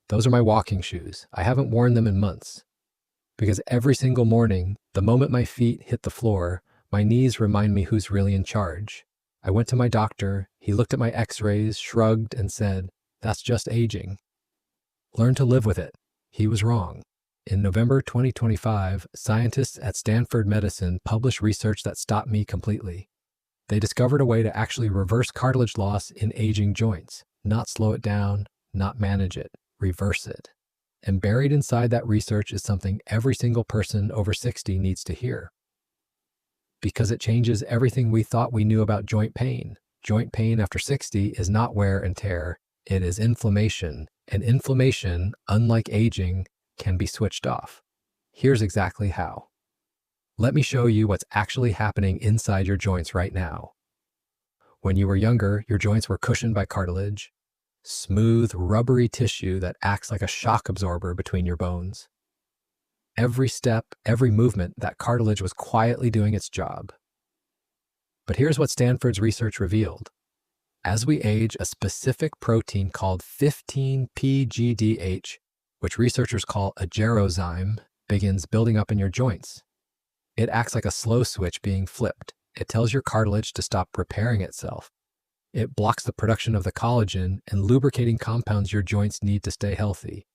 Those are my walking shoes. I haven't worn them in months. Because every single morning, the moment my feet hit the floor, my knees remind me who's really in charge. I went to my doctor, he looked at my x-rays, shrugged, and said, "That's just aging. Learn to live with it." He was wrong. In November 2025, scientists at Stanford Medicine published research that stopped me completely. They discovered a way to actually reverse cartilage loss in aging joints, not slow it down, not manage it, reverse it. And buried inside that research is something every single person over 60 needs to hear. Because it changes everything we thought we knew about joint pain. Joint pain after 60 is not wear and tear, it is inflammation. And inflammation, unlike aging, can be switched off. Here's exactly how. Let me show you what's actually happening inside your joints right now. When you were younger, your joints were cushioned by cartilage, smooth, rubbery tissue that acts like a shock absorber between your bones. Every step, every movement, that cartilage was quietly doing its job. But here's what Stanford's research revealed. As we age, a specific protein called 15-PGDH, which researchers call a gerozyme, begins building up in your joints. It acts like a slow switch being flipped. It tells your cartilage to stop repairing itself. It blocks the production of the collagen and lubricating compounds your joints need to stay healthy.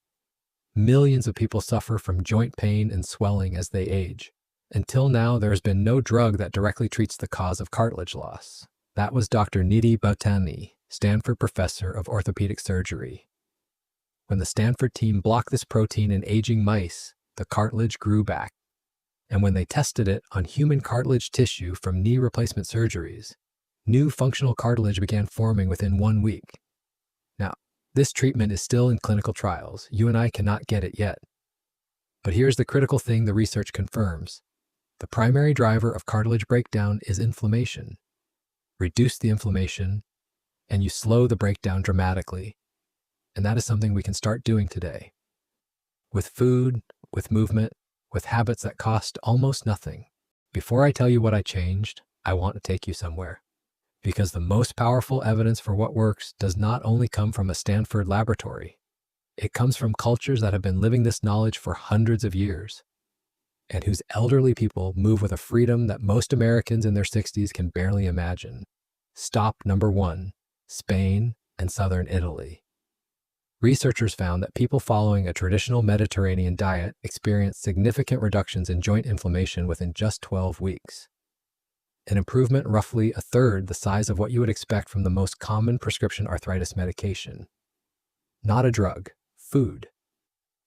Millions of people suffer from joint pain and swelling as they age. Until now, there has been no drug that directly treats the cause of cartilage loss. That was Dr. Nidhi Bhattani, Stanford professor of orthopedic surgery. When the Stanford team blocked this protein in aging mice, the cartilage grew back. And when they tested it on human cartilage tissue from knee replacement surgeries, new functional cartilage began forming within 1 week. Now, this treatment is still in clinical trials. You and I cannot get it yet. But here's the critical thing the research confirms. The primary driver of cartilage breakdown is inflammation. Reduce the inflammation, and you slow the breakdown dramatically. And that is something we can start doing today. With food, with movement, with habits that cost almost nothing. Before I tell you what I changed, I want to take you somewhere. Because the most powerful evidence for what works does not only come from a Stanford laboratory. It comes from cultures that have been living this knowledge for hundreds of years, and whose elderly people move with a freedom that most Americans in their 60s can barely imagine. Stop number 1, Spain and southern Italy. Researchers found that people following a traditional Mediterranean diet experienced significant reductions in joint inflammation within just 12 weeks. An improvement roughly a third the size of what you would expect from the most common prescription arthritis medication. Not a drug, food.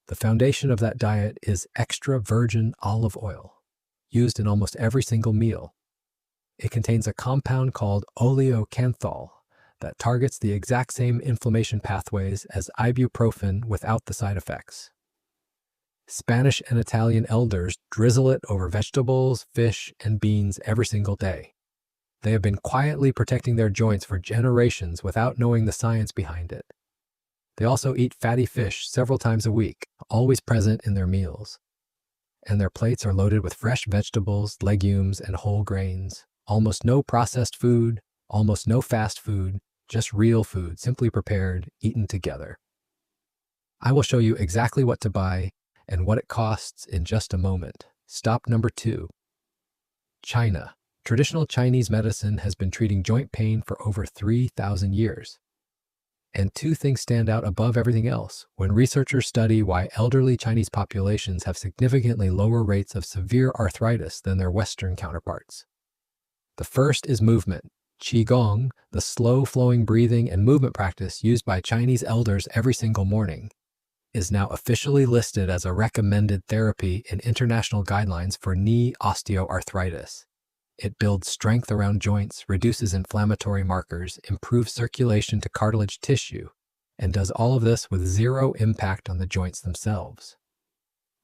The foundation of that diet is extra virgin olive oil, used in almost every single meal. It contains a compound called oleocanthal that targets the exact same inflammation pathways as ibuprofen without the side effects. Spanish and Italian elders drizzle it over vegetables, fish, and beans every single day. They have been quietly protecting their joints for generations without knowing the science behind it. They also eat fatty fish several times a week, always present in their meals. And their plates are loaded with fresh vegetables, legumes, and whole grains. Almost no processed food, almost no fast food, just real food, simply prepared, eaten together. I will show you exactly what to buy and what it costs in just a moment. Stop number 2. China. Traditional Chinese medicine has been treating joint pain for over 3,000 years. And 2 things stand out above everything else when researchers study why elderly Chinese populations have significantly lower rates of severe arthritis than their Western counterparts. The first is movement. Qigong, the slow-flowing breathing and movement practice used by Chinese elders every single morning, is now officially listed as a recommended therapy in international guidelines for knee osteoarthritis. It builds strength around joints, reduces inflammatory markers, improves circulation to cartilage tissue, and does all of this with zero impact on the joints themselves.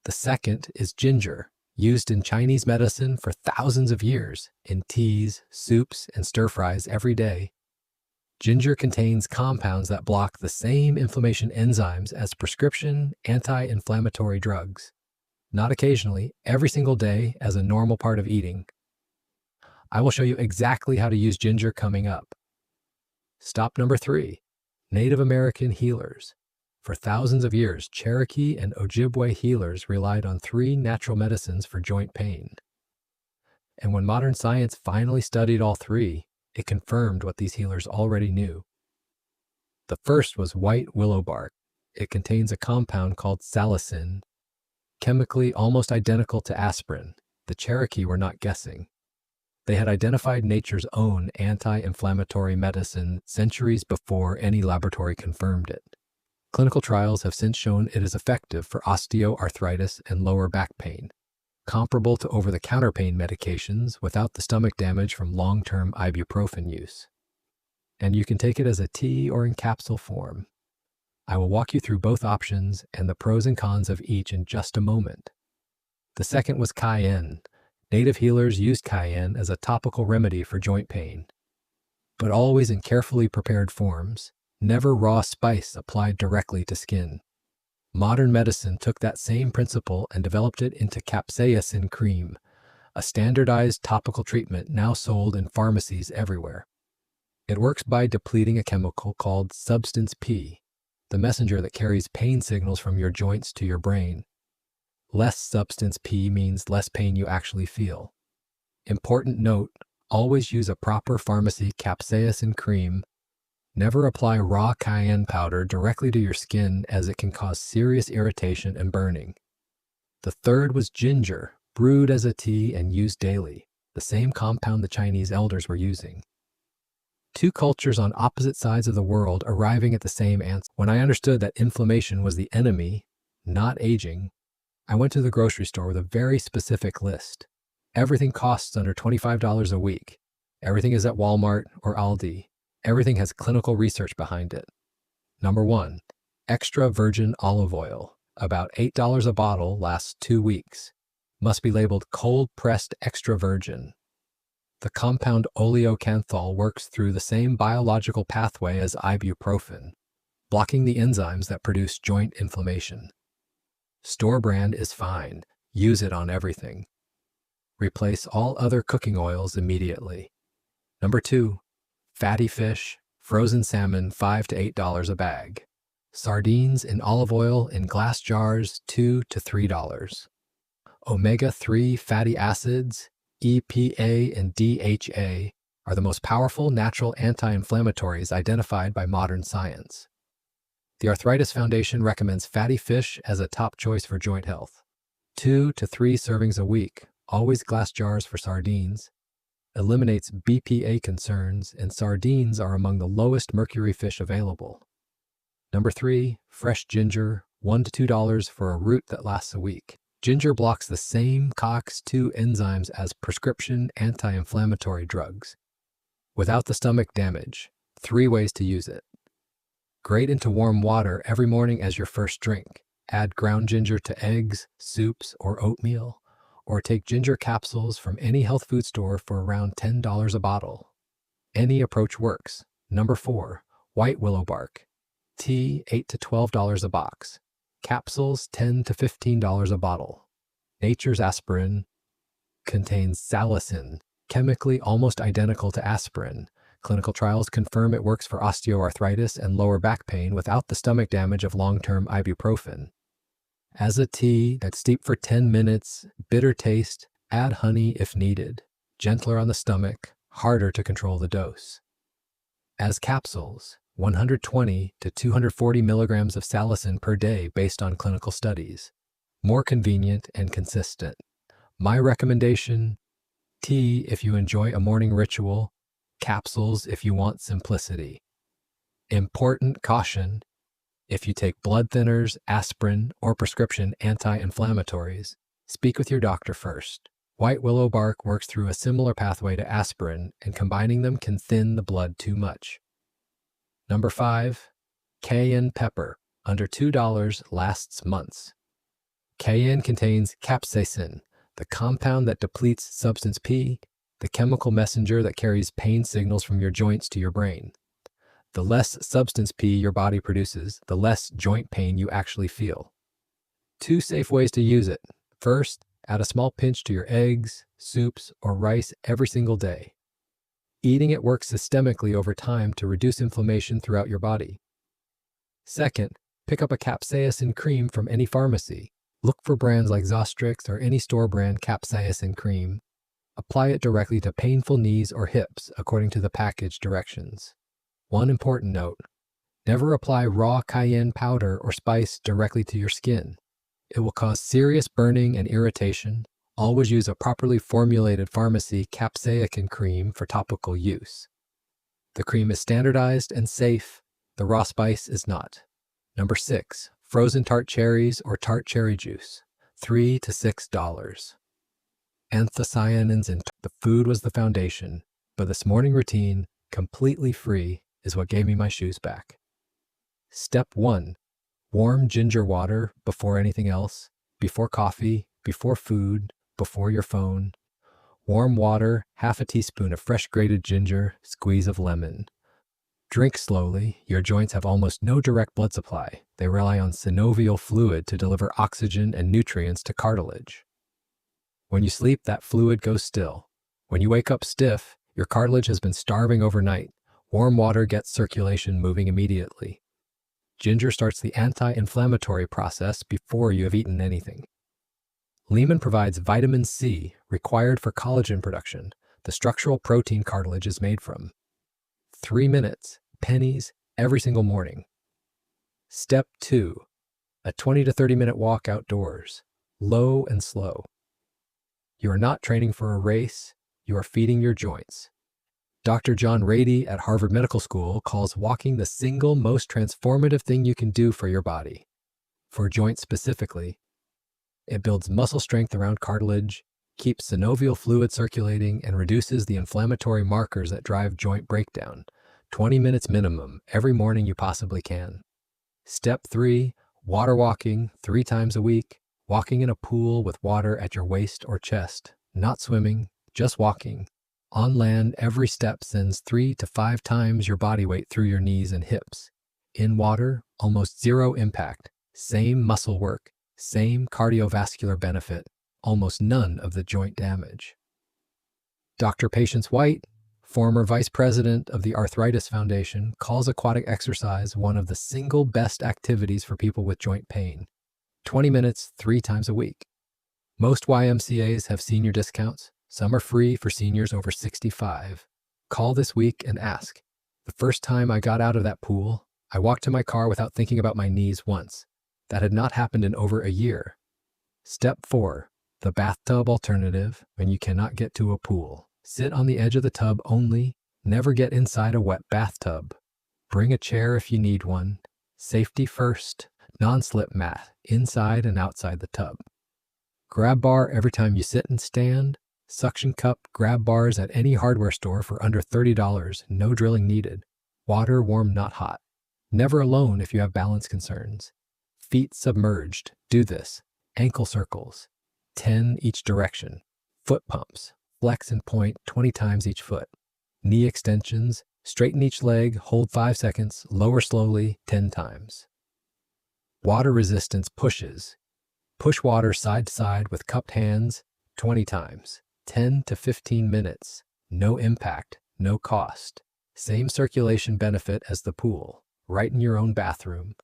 The second is ginger, used in Chinese medicine for thousands of years, in teas, soups, and stir-fries every day. Ginger contains compounds that block the same inflammation enzymes as prescription anti-inflammatory drugs. Not occasionally, every single day as a normal part of eating. I will show you exactly how to use ginger coming up. Stop number 3, Native American healers. For thousands of years, Cherokee and Ojibwe healers relied on three natural medicines for joint pain. And when modern science finally studied all three, it confirmed what these healers already knew. The first was white willow bark. It contains a compound called salicin, chemically almost identical to aspirin. The Cherokee were not guessing. They had identified nature's own anti-inflammatory medicine centuries before any laboratory confirmed it. Clinical trials have since shown it is effective for osteoarthritis and lower back pain, comparable to over-the-counter pain medications without the stomach damage from long-term ibuprofen use. And you can take it as a tea or in capsule form. I will walk you through both options and the pros and cons of each in just a moment. The second was cayenne. Native healers used cayenne as a topical remedy for joint pain, but always in carefully prepared forms, never raw spice applied directly to skin. Modern medicine took that same principle and developed it into capsaicin cream, a standardized topical treatment now sold in pharmacies everywhere. It works by depleting a chemical called substance P, the messenger that carries pain signals from your joints to your brain. Less substance P means less pain you actually feel. Important note, always use a proper pharmacy capsaicin cream. Never apply raw cayenne powder directly to your skin as it can cause serious irritation and burning. The third was ginger, brewed as a tea and used daily, the same compound the Chinese elders were using. Two cultures on opposite sides of the world arriving at the same answer. When I understood that inflammation was the enemy, not aging, I went to the grocery store with a very specific list. Everything costs under $25 a week. Everything is at Walmart or Aldi. Everything has clinical research behind it. Number 1, extra virgin olive oil. About $8 a bottle, lasts 2 weeks. Must be labeled cold-pressed extra virgin. The compound oleocanthal works through the same biological pathway as ibuprofen, blocking the enzymes that produce joint inflammation. Store brand is fine. Use it on everything. Replace all other cooking oils immediately. Number 2, fatty fish, frozen salmon, $5 to $8 a bag. Sardines in olive oil in glass jars, $2 to $3. Omega-3 fatty acids, EPA and DHA, are the most powerful natural anti-inflammatories identified by modern science. The Arthritis Foundation recommends fatty fish as a top choice for joint health. 2 to 3 servings a week, always glass jars for sardines. Eliminates BPA concerns, and sardines are among the lowest mercury fish available. Number 3, fresh ginger, $1 to $2 for a root that lasts a week. Ginger blocks the same COX-2 enzymes as prescription anti-inflammatory drugs, without the stomach damage. 3 ways to use it. Grate into warm water every morning as your first drink. Add ground ginger to eggs, soups, or oatmeal, or take ginger capsules from any health food store for around $10 a bottle. Any approach works. Number 4, white willow bark. Tea, $8 to $12 a box. Capsules, $10 to $15 a bottle. Nature's aspirin contains salicin, chemically almost identical to aspirin. Clinical trials confirm it works for osteoarthritis and lower back pain without the stomach damage of long-term ibuprofen. As a tea, that's steep for 10 minutes, bitter taste, add honey if needed. Gentler on the stomach, harder to control the dose. As capsules, 120 to 240 milligrams of salicin per day based on clinical studies. More convenient and consistent. My recommendation, tea if you enjoy a morning ritual, capsules if you want simplicity. Important caution, if you take blood thinners, aspirin, or prescription anti-inflammatories, speak with your doctor first. White willow bark works through a similar pathway to aspirin, and combining them can thin the blood too much. Number 5, cayenne pepper, under $2, lasts months. Cayenne contains capsaicin, the compound that depletes substance P, the chemical messenger that carries pain signals from your joints to your brain. The less substance P your body produces, the less joint pain you actually feel. 2 safe ways to use it. First, add a small pinch to your eggs, soups, or rice every single day. Eating it works systemically over time to reduce inflammation throughout your body. Second, Pick up a capsaicin cream from any pharmacy. Look for brands like Zostrix or any store brand capsaicin cream. Apply it directly to painful knees or hips according to the package directions. One important note: never apply raw cayenne powder or spice directly to your skin. It will cause serious burning and irritation. Always use a properly formulated pharmacy capsaicin cream for topical use. The cream is standardized and safe. The raw spice is not. Number 6. Frozen tart cherries or tart cherry juice, $3 to $6. Anthocyanins in the food was the foundation, but this morning routine, completely free, is what gave me my shoes back. Step 1. Warm ginger water before anything else, before coffee, before food, before your phone. Warm water, half a teaspoon of fresh grated ginger, squeeze of lemon. Drink slowly. Your joints have almost no direct blood supply. They rely on synovial fluid to deliver oxygen and nutrients to cartilage. When you sleep, that fluid goes still. When you wake up stiff, your cartilage has been starving overnight. Warm water gets circulation moving immediately. Ginger starts the anti-inflammatory process before you have eaten anything. Lemon provides vitamin C, required for collagen production, the structural protein cartilage is made from. 3 minutes, pennies, every single morning. Step 2. A 20 to 30 minute walk outdoors, low and slow. You are not training for a race, you are feeding your joints. Dr. John Rady at Harvard Medical School calls walking the single most transformative thing you can do for your body. For joints specifically, it builds muscle strength around cartilage, keeps synovial fluid circulating, and reduces the inflammatory markers that drive joint breakdown. 20 minutes minimum, every morning you possibly can. Step 3, water walking 3 times a week. Walking in a pool with water at your waist or chest. Not swimming, just walking. On land, every step sends 3 to 5 times your body weight through your knees and hips. In water, almost zero impact. Same muscle work, same cardiovascular benefit, almost none of the joint damage. Dr. Patience White, former vice president of the Arthritis Foundation, calls aquatic exercise one of the single best activities for people with joint pain. 20 minutes, 3 times a week. Most YMCAs have senior discounts. Some are free for seniors over 65. Call this week and ask. The first time I got out of that pool, I walked to my car without thinking about my knees once. That had not happened in over a year. Step 4. The bathtub alternative when you cannot get to a pool. Sit on the edge of the tub only. Never get inside a wet bathtub. Bring a chair if you need one. Safety first. Non-slip mat, inside and outside the tub. Grab bar every time you sit and stand. Suction cup grab bars at any hardware store for under $30, no drilling needed. Water warm, not hot. Never alone if you have balance concerns. Feet submerged, do this. Ankle circles, 10 each direction. Foot pumps, flex and point 20 times each foot. Knee extensions, straighten each leg, hold 5 seconds, lower slowly 10 times. Water resistance pushes. Push water side to side with cupped hands 20 times, 10 to 15 minutes. No impact, no cost. Same circulation benefit as the pool, right in your own bathroom.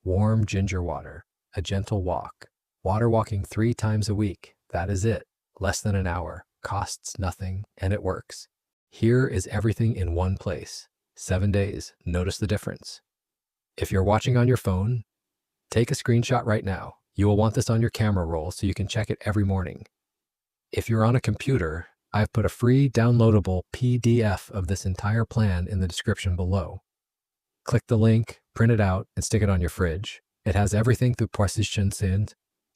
Warm ginger water, a gentle walk. Water walking 3 times a week, that is it. Less than an hour, costs nothing, and it works. Here is everything in one place. 7 days, notice the difference. If you're watching on your phone, take a screenshot right now. You will want this on your camera roll so you can check it every morning. If you're on a computer, I've put a free downloadable PDF of this entire plan in the description below. Click the link, print it out, and stick it on your fridge. It has everything through Position,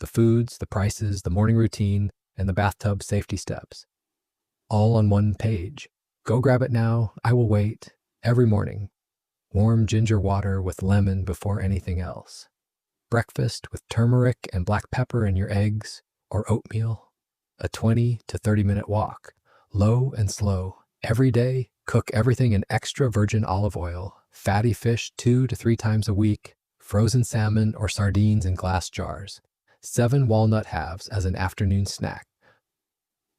the foods, the prices, the morning routine, and the bathtub safety steps. All on one page. Go grab it now. I will wait. Every morning. Warm ginger water with lemon before anything else. Breakfast with turmeric and black pepper in your eggs or oatmeal. A 20 to 30 minute walk. Low and slow. Every day, cook everything in extra virgin olive oil. Fatty fish 2 to 3 times a week. Frozen salmon or sardines in glass jars. 7 walnut halves as an afternoon snack.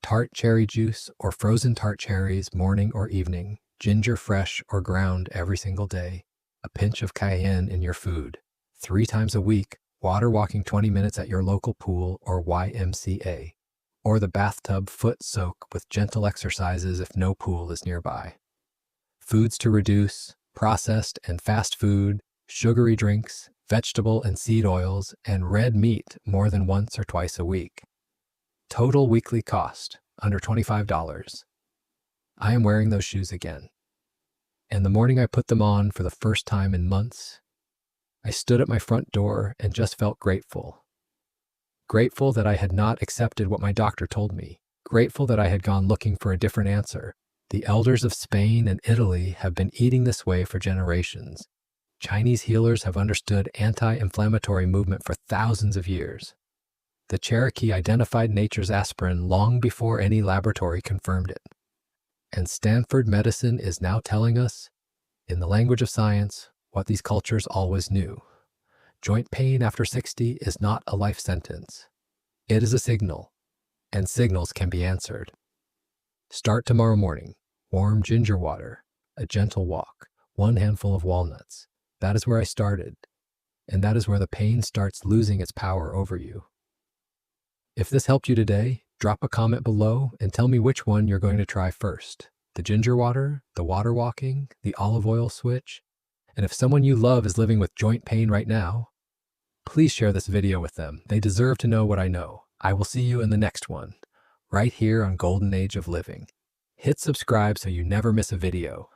Tart cherry juice or frozen tart cherries morning or evening. Ginger fresh or ground every single day. A pinch of cayenne in your food. 3 times a week, water walking 20 minutes at your local pool or YMCA, or the bathtub foot soak with gentle exercises if no pool is nearby. Foods to reduce: processed and fast food, sugary drinks, vegetable and seed oils, and red meat more than once or twice a week. Total weekly cost, under $25. I am wearing those shoes again. And the morning I put them on for the first time in months, I stood at my front door and just felt grateful. Grateful that I had not accepted what my doctor told me. Grateful that I had gone looking for a different answer. The elders of Spain and Italy have been eating this way for generations. Chinese healers have understood anti-inflammatory movement for thousands of years. The Cherokee identified nature's aspirin long before any laboratory confirmed it. And Stanford medicine is now telling us, in the language of science, what these cultures always knew. Joint pain after 60 is not a life sentence. It is a signal, and signals can be answered. Start tomorrow morning. Warm ginger water, a gentle walk, 1 handful of walnuts. That is where I started, and that is where the pain starts losing its power over you. If this helped you today, drop a comment below and tell me which one you're going to try first. The ginger water, the water walking, the olive oil switch. And if someone you love is living with joint pain right now, please share this video with them. They deserve to know what I know. I will see you in the next one, right here on Golden Age of Living. Hit subscribe so you never miss a video.